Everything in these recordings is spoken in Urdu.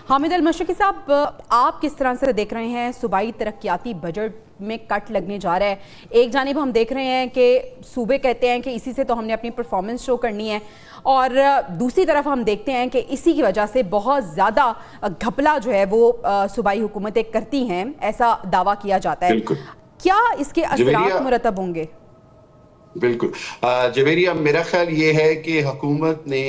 حامد المشرقی صاحب، آپ کس طرح سے دیکھ رہے ہیں صوبائی ترقیاتی بجٹ میں کٹ لگنے جا رہا ہے؟ ایک جانب ہم دیکھ رہے ہیں کہ صوبے کہتے ہیں کہ اسی سے تو ہم نے اپنی پرفارمنس شو کرنی ہے، اور دوسری طرف ہم دیکھتے ہیں کہ اسی کی وجہ سے بہت زیادہ گھپلا جو ہے وہ صوبائی حکومتیں کرتی ہیں، ایسا دعویٰ کیا جاتا ہے۔ کیا اس کے اثرات مرتب ہوں گے؟ بالکل جویریہ، میرا خیال یہ ہے کہ حکومت نے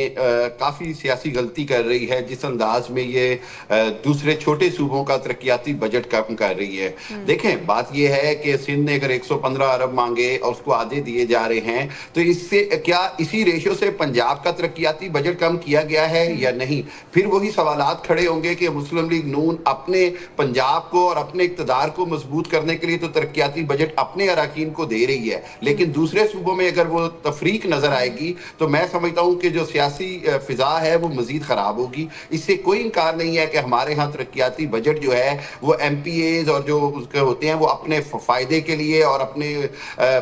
کافی سیاسی غلطی کر رہی ہے جس انداز میں یہ دوسرے چھوٹے صوبوں کا ترقیاتی بجٹ کم کر رہی ہے۔ دیکھیں، بات یہ ہے کہ سندھ نے اگر 115 ارب مانگے اور اس کو آدھے دیے جا رہے ہیں تو اس سے کیا اسی ریشو سے پنجاب کا ترقیاتی بجٹ کم کیا گیا ہے یا نہیں؟ پھر وہی سوالات کھڑے ہوں گے کہ مسلم لیگ نون اپنے پنجاب کو اور اپنے اقتدار کو مضبوط کرنے کے لیے تو ترقیاتی بجٹ اپنے اراکین کو دے رہی ہے، لیکن دوسرے صوبوں میں اگر وہ تفریق نظر آئے گی تو میں سمجھتا ہوں کہ جو سیاسی فضا ہے وہ مزید خراب ہوگی۔ اس سے کوئی انکار نہیں ہے کہ ہمارے ہاں ترقیاتی بجٹ جو ہے وہ ایم پی ایز اور جو اس کے ہوتے ہیں وہ اپنے فائدے کے لیے اور اپنے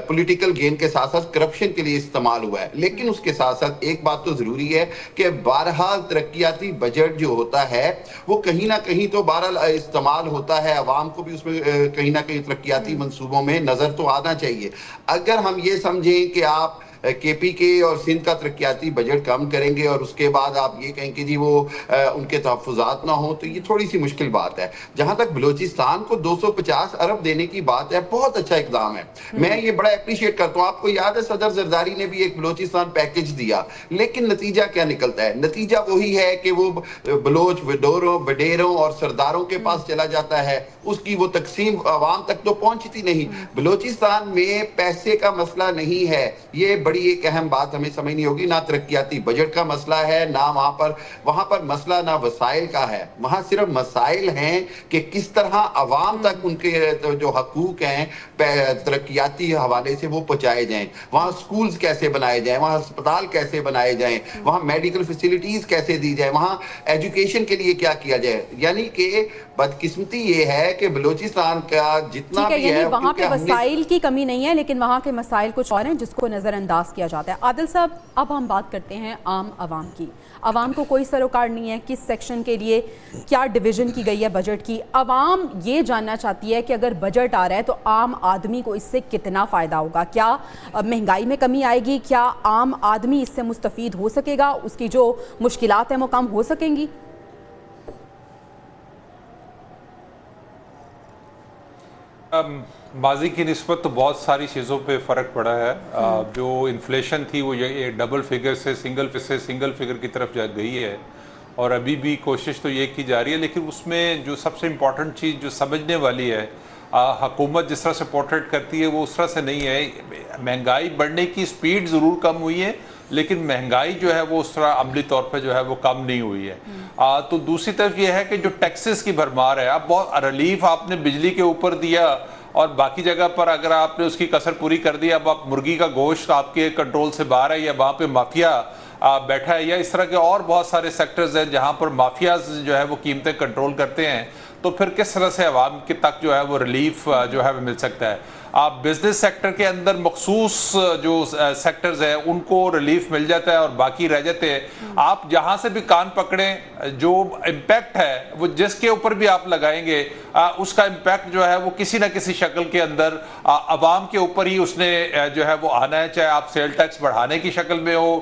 پولیٹیکل گین کے ساتھ ساتھ کرپشن کے لیے استعمال ہوا ہے، لیکن اس کے ساتھ ساتھ ایک بات تو ضروری ہے کہ بہرحال ترقیاتی بجٹ جو ہوتا ہے وہ کہیں نہ کہیں تو بہرحال استعمال ہوتا ہے، عوام کو بھی اس میں کہیں نہ کہیں ترقیاتی منصوبوں میں نظر تو آنا چاہیے۔ اگر ہم یہ سمجھیں کہ آپ کے پی کے اور سندھ کا ترقیاتی بجٹ کم کریں گے اور اس کے بعد آپ یہ کہیں کہ جی وہ ان کے تحفظات نہ ہوں، تو یہ تھوڑی سی مشکل بات ہے۔ جہاں تک بلوچستان کو 250 ارب دینے کی بات ہے، بہت اچھا اقدام ہے، میں یہ بڑا اپریشیٹ کرتا ہوں۔ آپ کو یاد ہے صدر زرداری نے بھی ایک بلوچستان پیکج دیا، لیکن نتیجہ کیا نکلتا ہے؟ نتیجہ وہی ہے کہ وہ بلوچ وڈیروں اور سرداروں کے پاس چلا جاتا ہے، اس کی وہ تقسیم عوام تک تو پہنچتی نہیں۔ بلوچستان میں پیسے کا مسئلہ نہیں ہے، یہ بڑی ایک اہم بات ہمیں سمجھنی ہوگی۔ نہ ترقیاتی بجٹ کا مسئلہ ہے، نہ وہاں پر مسئلہ نہ وسائل کا ہے، وہاں صرف مسائل ہیں کہ کس طرح عوام تک ان کے جو حقوق ہیں ترقیاتی حوالے سے وہ پہنچائے جائیں، وہاں سکولز کیسے بنائے جائیں، وہاں ہسپتال کیسے بنائے جائیں، وہاں میڈیکل فیسیلیٹیز کیسے دی جائیں، وہاں ایجوکیشن کے لیے کیا کیا جائے۔ یعنی کہ بدقسمتی یہ ہے کہ بلوچستان کا جتنا بھی ہے، وہاں پہ وسائل کی کمی نہیں ہے لیکن وہاں کے مسائل کچھ اور ہیں جس کو نظر انداز کیا جاتا ہے۔ عادل صاحب، اب ہم بات کرتے ہیں عام عوام کی۔ عوام کو کوئی سروکار نہیں ہے کس سیکشن کے لیے کیا ڈویژن کی گئی ہے بجٹ کی۔ عوام یہ جاننا چاہتی ہے کہ اگر بجٹ آ رہا ہے تو عام آدمی کو اس سے کتنا فائدہ ہوگا، کیا مہنگائی میں کمی آئے گی، کیا عام آدمی اس سے مستفید ہو سکے گا، اس کی جو مشکلات ہیں وہ کم ہو سکیں گی؟ ماضی کی نسبت تو بہت ساری چیزوں پہ فرق پڑا ہے۔ جو انفلیشن تھی وہ یہ ڈبل فگر سے سنگل فگر کی طرف گئی ہے، اور ابھی بھی کوشش تو یہ کی جا رہی ہے، لیکن اس میں جو سب سے امپورٹنٹ چیز جو سمجھنے والی ہے، حکومت جس طرح سے پورٹریٹ کرتی ہے وہ اس طرح سے نہیں ہے۔ مہنگائی بڑھنے کی سپیڈ ضرور کم ہوئی ہے، لیکن مہنگائی جو ہے وہ اس طرح عملی طور پہ جو ہے وہ کم نہیں ہوئی ہے۔ تو دوسری طرف یہ ہے کہ جو ٹیکسز کی بھرمار ہے، اب بہت ریلیف آپ نے بجلی کے اوپر دیا اور باقی جگہ پر اگر آپ نے اس کی کسر پوری کر دی، اب آپ مرغی کا گوشت آپ کے کنٹرول سے باہر ہے یا وہاں پہ مافیا بیٹھا ہے، یا اس طرح کے اور بہت سارے سیکٹرز ہیں جہاں پر مافیاز جو ہے وہ قیمتیں کنٹرول کرتے ہیں، تو پھر کس طرح سے عوام کے تک جو ہے وہ ریلیف جو ہے وہ مل سکتا ہے؟ آپ بزنس سیکٹر کے اندر مخصوص جو سیکٹرز ہیں ان کو ریلیف مل جاتا ہے اور باقی رہ جاتے ہیں۔ آپ جہاں سے بھی کان پکڑیں، جو امپیکٹ ہے وہ جس کے اوپر بھی آپ لگائیں گے، اس کا امپیکٹ جو ہے وہ کسی نہ کسی شکل کے اندر عوام کے اوپر ہی اس نے جو ہے وہ آنا ہے، چاہے آپ سیل ٹیکس بڑھانے کی شکل میں ہو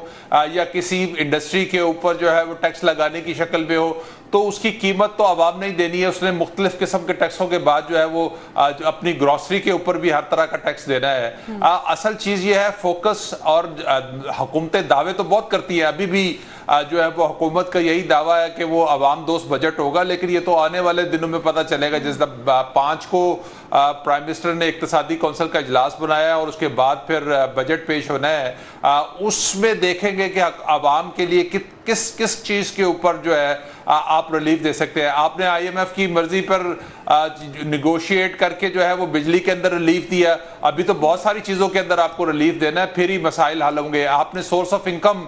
یا کسی انڈسٹری کے اوپر جو ہے وہ ٹیکس لگانے کی شکل میں ہو، تو اس کی قیمت تو عوام نہیں دینی ہے، اس نے مختلف قسم کے ٹیکسوں کے بعد جو ہے وہ اپنی گروسری کے اوپر بھی ہر طرح کا ٹیکس دینا ہے۔ اصل چیز یہ ہے فوکس، اور حکومتیں دعوے تو بہت کرتی ہیں، ابھی بھی جو ہے وہ حکومت کا یہی دعویٰ ہے کہ وہ عوام دوست بجٹ ہوگا، لیکن یہ تو آنے والے دنوں میں پتہ چلے گا۔ جس 5 کو پرائم منسٹر نے اقتصادی کونسل کا اجلاس بنایا اور اس کے بعد پھر بجٹ پیش ہونا ہے، اس میں دیکھیں گے کہ عوام کے لیے کس چیز کے اوپر جو ہے آپ ریلیف دے سکتے ہیں۔ آپ نے آئی ایم ایف کی مرضی پر نیگوشیٹ کر کے جو ہے وہ بجلی کے اندر ریلیف دیا، ابھی تو بہت ساری چیزوں کے اندر آپ کو ریلیف دینا ہے، پھر ہی مسائل حل ہوں گے۔ آپ نے سورس آف انکم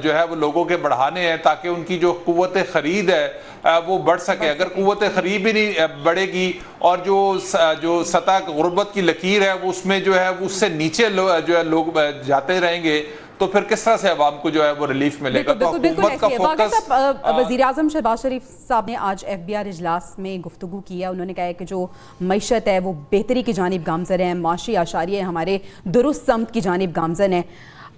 جو ہے وہ لوگوں کے بڑھانے ہیں تاکہ ان کی جو قوت خرید ہے وہ بڑھ سکے۔ اگر قوت خرید بھی نہیں بڑھے گی اور جو سطح غربت کی لکیر ہے وہ اس میں جو ہے وہ اس سے نیچے جو ہے لوگ جاتے رہیں گے، تو پھر کس طرح سے عوام کو جو ہے وہ ریلیف ملے گا؟ تو حکومت کا فوکس وزیر اعظم شہباز شریف صاحب نے آج FBR اجلاس میں گفتگو کی ہے. انہوں نے کہا ہے کہ جو معیشت ہے وہ بہتری کی جانب گامزن ہے, معاشی اشاریہ ہمارے درست سمت کی جانب گامزن ہے.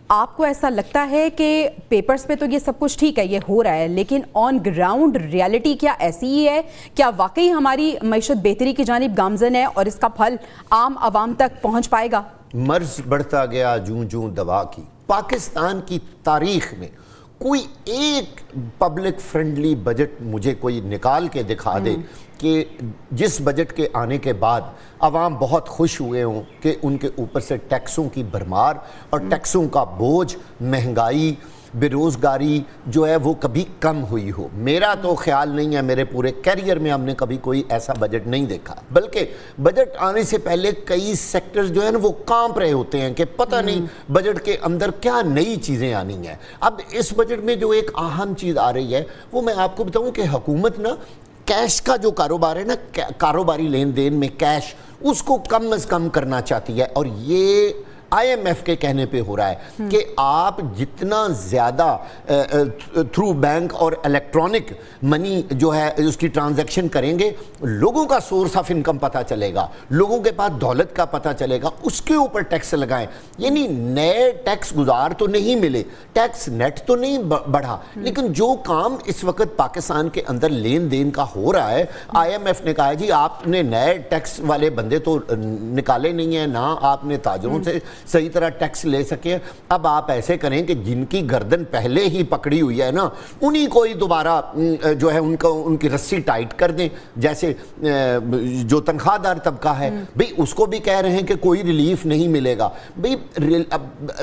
آپ کو ایسا لگتا ہے کہ پیپرز پہ تو یہ سب کچھ ٹھیک ہے, یہ ہو رہا ہے, لیکن آن گراؤنڈ ریالٹی کیا ایسی ہی ہے؟ کیا واقعی ہماری معیشت بہتری کی جانب گامزن ہے اور اس کا پھل عام عوام تک پہنچ پائے گا؟ مرض بڑھتا گیا جوں جوں دوا کی. پاکستان کی تاریخ میں کوئی ایک پبلک فرینڈلی بجٹ مجھے کوئی نکال کے دکھا دے کہ جس بجٹ کے آنے کے بعد عوام بہت خوش ہوئے ہوں کہ ان کے اوپر سے ٹیکسوں کی بھرمار اور ٹیکسوں کا بوجھ, مہنگائی, بے روزگاری جو ہے وہ کبھی کم ہوئی ہو. میرا تو خیال نہیں ہے, میرے پورے کیریئر میں ہم نے کبھی کوئی ایسا بجٹ نہیں دیکھا. بلکہ بجٹ آنے سے پہلے کئی سیکٹرز جو ہیں نا وہ کانپ رہے ہوتے ہیں کہ پتہ نہیں بجٹ کے اندر کیا نئی چیزیں آنی ہیں. اب اس بجٹ میں جو ایک اہم چیز آ رہی ہے وہ میں آپ کو بتاؤں کہ حکومت نا کیش کا جو کاروبار ہے نا, کاروباری لین دین میں کیش, اس کو کم از کم کرنا چاہتی ہے. اور یہ IMF کے کہنے پہ ہو رہا ہے کہ آپ جتنا زیادہ تھرو بینک اور الیکٹرانک منی جو ہے اس کی ٹرانزیکشن کریں گے, لوگوں کا سورس آف انکم پتہ چلے گا, لوگوں کے پاس دولت کا پتہ چلے گا, اس کے اوپر ٹیکس لگائیں. یعنی نئے ٹیکس گزار تو نہیں ملے, ٹیکس نیٹ تو نہیں بڑھا, لیکن جو کام اس وقت پاکستان کے اندر لین دین کا ہو رہا ہے, IMF نے کہا ہے جی آپ نے نئے ٹیکس والے بندے تو نکالے نہیں ہیں, نہ آپ نے تاجروں سے صحیح طرح ٹیکس لے سکے. اب آپ ایسے کریں کہ جن کی گردن پہلے ہی پکڑی ہوئی ہے نا, انہی کو ہی دوبارہ جو ہے ان کی رسی ٹائٹ کر دیں. جیسے جو تنخواہ دار طبقہ ہے بھئی اس کو بھی کہہ رہے ہیں کہ کوئی ریلیف نہیں ملے گا. بھئی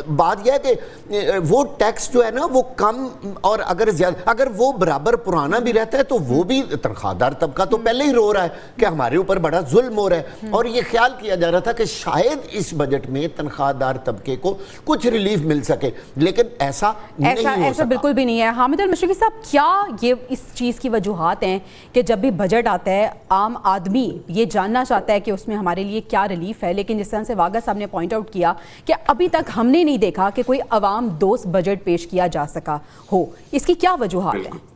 بات یہ ہے کہ وہ ٹیکس جو ہے نا وہ کم, اور اگر وہ برابر پرانا بھی رہتا ہے تو وہ بھی تنخواہ دار طبقہ تو پہلے ہی رو رہا ہے کہ ہمارے اوپر بڑا ظلم ہو رہا ہے. اور یہ خیال کیا جا رہا تھا کہ شاید اس بجٹ میں تنخواہ دار طبقے کو کچھ ریلیف مل سکے, لیکن ایسا نہیں ہو سکا. بالکل بھی نہیں ہے. حامد المشرقی صاحب, کیا یہ اس چیز کی وجوہات ہیں کہ جب بھی بجٹ آتا ہے عام آدمی یہ جاننا چاہتا ہے کہ اس میں ہمارے لیے کیا ریلیف ہے, لیکن جس طرح سے واگا صاحب نے پوائنٹ آؤٹ کیا کہ ابھی تک ہم نے نہیں دیکھا کہ کوئی عوام دوست بجٹ پیش کیا جا سکا ہو, اس کی کیا وجوہات ہیں؟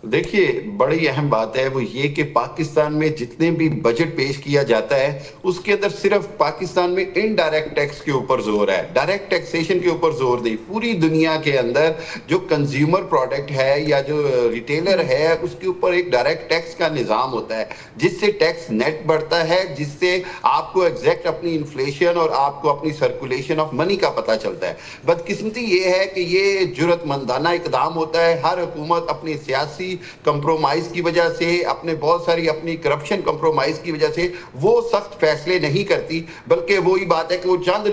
دیکھیے بڑی اہم بات ہے وہ یہ کہ پاکستان میں جتنے بھی بجٹ پیش کیا جاتا ہے اس کے اندر صرف پاکستان میں انڈائریکٹ ٹیکس کے اوپر زور ہے, ڈائریکٹ ٹیکسیشن کے اوپر زور نہیں. پوری دنیا کے اندر جو کنزیومر پروڈکٹ ہے یا جو ریٹیلر ہے اس کے اوپر ایک ڈائریکٹ ٹیکس کا نظام ہوتا ہے جس سے ٹیکس نیٹ بڑھتا ہے, جس سے آپ کو ایگزیکٹ اپنی انفلیشن اور آپ کو اپنی سرکولیشن آف منی کا پتہ چلتا ہے. بدقسمتی یہ ہے کہ یہ جرأت مندانہ اقدام ہوتا ہے. ہر حکومت اپنی سیاسی کمپرومائز کی وجہ سے, اپنے بہت ساری اپنی کرپشن کمپرومائز کی وجہ سے وہ سخت فیصلے نہیں کرتی, بلکہ وہی بات ہے کہ وہ چند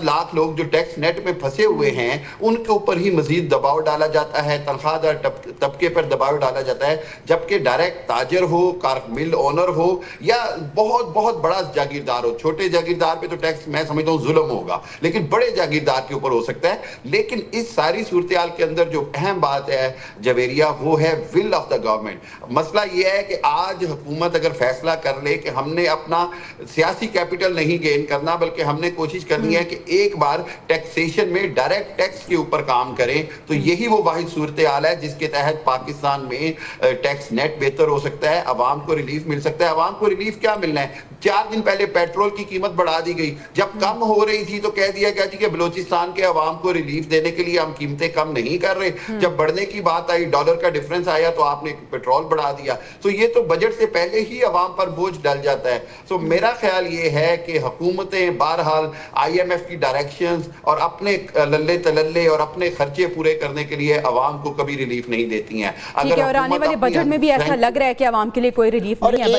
لاکھ لوگ جو ٹیکس نیٹ میں پھنسے ہوئے ہیں ان کے اوپر ہی مزید دباؤ ڈالا جاتا ہے, تنخواہ دار طبقے پر دباؤ ڈالا جاتا ہے, جبکہ ڈائریکٹ تاجر ہو, کار مل اونر ہو یا بہت بہت بڑا جاگیردار ہو, چھوٹے جاگیردار پہ تو ٹیکس میں سمجھتا ہوں ظلم ہوگا, لیکن بڑے جاگیردار کے اوپر ہو سکتا ہے. لیکن اس ساری صورتحال کے اندر جو اہم بات ہے جویریہ وہ ہے ول آف دا گورنمنٹ. مسئلہ یہ ہے کہ آج حکومت اگر فیصلہ کر لے کہ ہم نے اپنا سیاسی کیپٹل نہیں گین کرنا بلکہ ہم نے کوشش کرنی ہے کہ ایک بار ٹیکسیشن میں ڈائریکٹ ٹیکس کے اوپر کام کریں, تو یہی وہ واحد صورتحال ہے جس کے تحت پاکستان میں ٹیکس نیٹ بہتر ہو سکتا ہے, عوام کو ریلیف مل سکتا ہے. عوام کو ریلیف کیا ملنا ہے؟ 4 دن پہلے پیٹرول کی قیمت بڑھا دی گئی, جب کم ہو رہی تھی تو کہہ دیا گیا کہ بلوچستان کے عوام کو ریلیف دینے کے لیے ہم قیمتیں کم نہیں کر رہے. جب بڑھنے کی بات آئی, ڈالر کا ڈیفرنس آیا تو آپ نے پیٹرول بڑھا دیا. تو یہ تو بجٹ سے پہلے ہی عوام پر بوجھ ڈل جاتا ہے. تو میرا خیال یہ ہے کہ حکومتیں بہرحال IMF کی ڈائریکشنز اور اپنے للے تللے اور اپنے خرچے پورے کرنے کے لیے عوام کو کبھی ریلیف نہیں دیتی ہیں. اور آنے والے بجٹ میں بھی ایسا لگ رہا ہے کہ عوام کے لیے کوئی ریلیف نہیں ہے.